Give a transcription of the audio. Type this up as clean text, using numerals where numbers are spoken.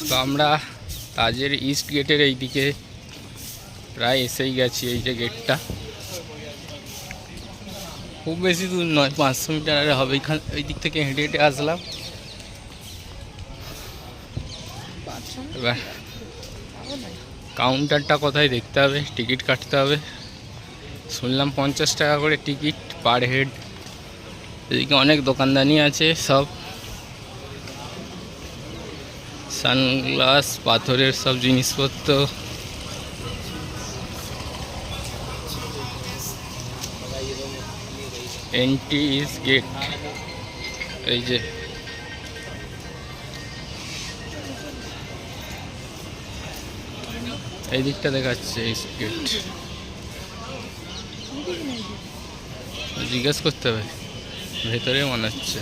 তো আমরা তাজের ইস্ট গেটের এই দিকে প্রায় এসেই গেছি। এই যে গেটটা খুব বেশি দূর নয়, 500 মিটার হবে। এখান এই দিক থেকে হেঁটে হেঁটে আসলাম। এবার কাউন্টারটা কোথায় দেখতে হবে, টিকিট কাটতে হবে। শুনলাম 50 টাকা করে টিকিট পার হেড। এদিকে অনেক দোকানদানি আছে, সব সানগ্লাস, পাথরের সব জিনিসপত্র। এন্ট্রি ইজ গেট, এই যে এই দিকটা দেখাচ্ছে ইস্ট গেট। জিজ্ঞেস করতে হবে, ভেতরে মনে হচ্ছে।